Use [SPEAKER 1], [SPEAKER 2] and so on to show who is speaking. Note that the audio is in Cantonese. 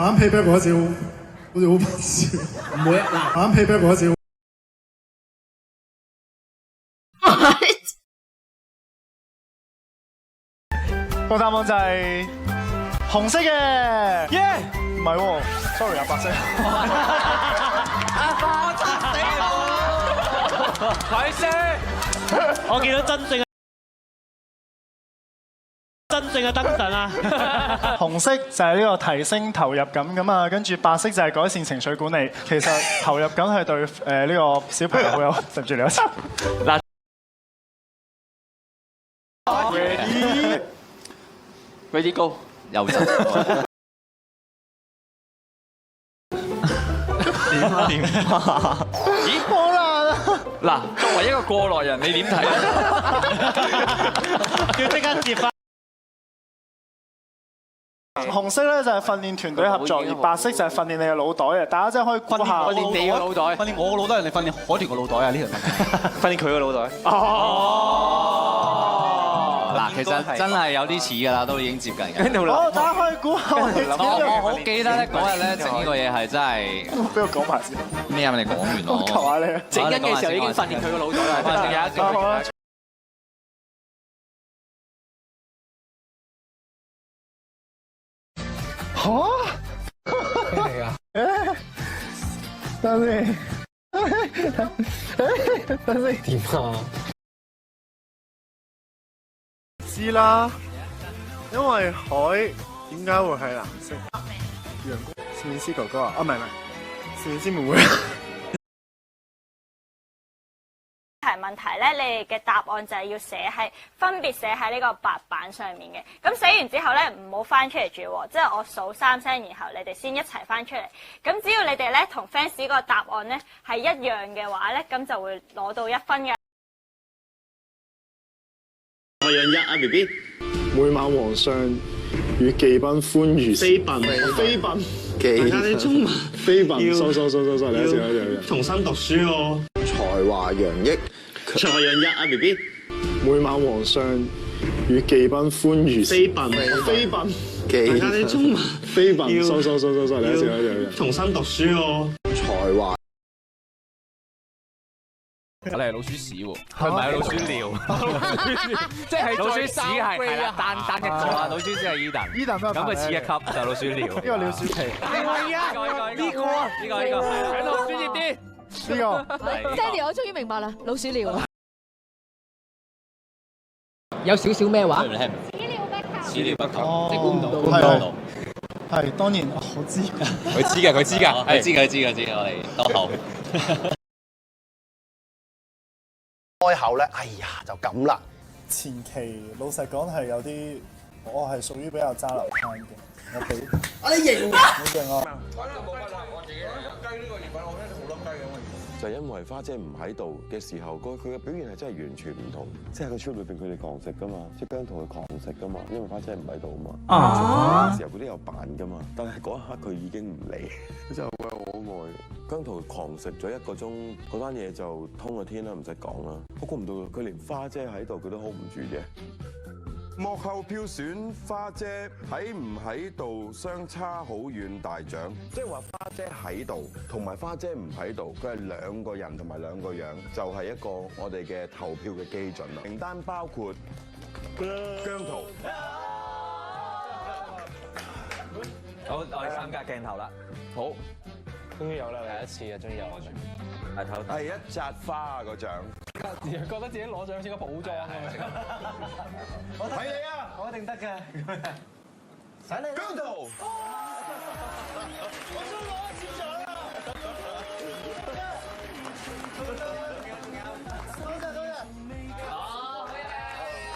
[SPEAKER 1] 啱 payback 嗰一招好似好搞笑，唔會嗱啱 payback 嗰一招。個答案就係紅色嘅，耶！唔係喎 ，sorry 啊，白色。
[SPEAKER 2] 我殺死我！快些！我見到真正嘅燈神啊！
[SPEAKER 1] 紅色就係呢個提升投入感咁啊，跟住白色就係改善情緒管理。其實投入感係對呢個小朋友好有，對唔住你一齊。嗱
[SPEAKER 3] ，ready go， 又真。點啊？咦？好難啊！嗱，作為一個過來人，你點睇啊？
[SPEAKER 2] 要即刻接翻。
[SPEAKER 1] 紅色咧就係訓練團隊合作，而白色就係訓練你嘅腦袋啊！大家真係可以估下。
[SPEAKER 3] 訓練你個腦袋，
[SPEAKER 4] 訓練我個腦袋，人哋訓練海豚個腦袋啊！呢條
[SPEAKER 3] 訓練佢個腦袋。哦。嗱，其實真係有啲似㗎啦，都已經接近嘅。
[SPEAKER 1] 好，大家可以估下。
[SPEAKER 3] 我好記得咧，嗰日咧整呢個嘢係真係。
[SPEAKER 1] 俾我講埋先。
[SPEAKER 3] 咩啊？你講完咯。
[SPEAKER 1] 求下你。
[SPEAKER 3] 整緊嘅時候已經訓練佢個腦袋啦。
[SPEAKER 1] 嚇？咩嚟啊？等先，等先點啊？知啦，因為海點解會係藍色？陽光，攝影師哥哥啊？啊唔係，攝影師妹妹。
[SPEAKER 5] 題問題咧，你哋嘅答案就係要分別寫喺呢個白板上面嘅。咁寫完之後咧，唔好翻出嚟住喎，即係我數3聲，然後你哋先一齊翻出嚟。咁只要你哋咧同 fans 個答案咧係一樣嘅話咧，咁就會攞到1分嘅。
[SPEAKER 6] 我養一啊 BB，
[SPEAKER 1] 每晚皇上與忌賓歡愉。飛奔，
[SPEAKER 6] 大家啲中文
[SPEAKER 1] 飛奔，收，你一次，
[SPEAKER 6] 重新讀書喎。
[SPEAKER 7] 才華洋溢，
[SPEAKER 6] 才華洋溢啊 BB，
[SPEAKER 1] 每晚皇上與忌賓歡愉。
[SPEAKER 6] 飛奔，
[SPEAKER 1] 忌
[SPEAKER 6] 大家啲中文
[SPEAKER 1] 飛奔，收，你一次，
[SPEAKER 6] 重新讀書喎。
[SPEAKER 7] 才華。
[SPEAKER 4] 你係老鼠屎喎，佢唔係老鼠尿，即係老鼠屎係啦，單一個啊，老鼠屎係 Eden， 咁佢似一級就老鼠尿，
[SPEAKER 1] 呢個老鼠皮，
[SPEAKER 2] 係啊，呢個喺度專業啲。
[SPEAKER 1] 呢個
[SPEAKER 8] Sandy， 我終於明白啦，老鼠尿。
[SPEAKER 9] 有少少咩話？
[SPEAKER 3] 始料不及，
[SPEAKER 9] 即係估唔到。
[SPEAKER 1] 係當然我知，
[SPEAKER 4] 佢知㗎，
[SPEAKER 3] 佢知，我哋多口。
[SPEAKER 7] 開口咧，哎呀就咁啦。
[SPEAKER 1] 前期老實講係有啲，我係屬於比較揸流灘嘅，我俾。你型啊！好勁啊！
[SPEAKER 10] 我自己雞呢個月份，我聽到好多雞咁嘅。就係因為花姐唔喺度嘅時候，佢嘅表現係真係完全唔同。即係個 show 裏邊佢哋狂食噶嘛，即係姜濤係狂食噶嘛，因為花姐唔喺度啊嘛。時候佢都有扮噶嘛，但係嗰一刻佢已經唔嚟，佢真係好可愛。姜濤狂食咗1個鐘，嗰單嘢就通個天啦，唔使講啦。我估唔到佢連花姐喺度，佢都 hold 唔住啫。幕後票選花姐喺唔喺度相差好遠大獎，即係話花姐喺度同埋花姐唔喺度，佢係2個人同埋2個樣，就係一個我哋嘅投票嘅基準啦。名單包括姜濤。
[SPEAKER 3] 好，我哋3格鏡頭啦。好，終於有啦，第一次啊，終於有我獎。
[SPEAKER 10] 第一扎花啊個獎。
[SPEAKER 9] 覺得自己攞獎似個寶藏啊！
[SPEAKER 10] 我睇你啊，
[SPEAKER 2] 我一定得嘅。
[SPEAKER 10] 使你姜濤。
[SPEAKER 2] 我想攞一次獎。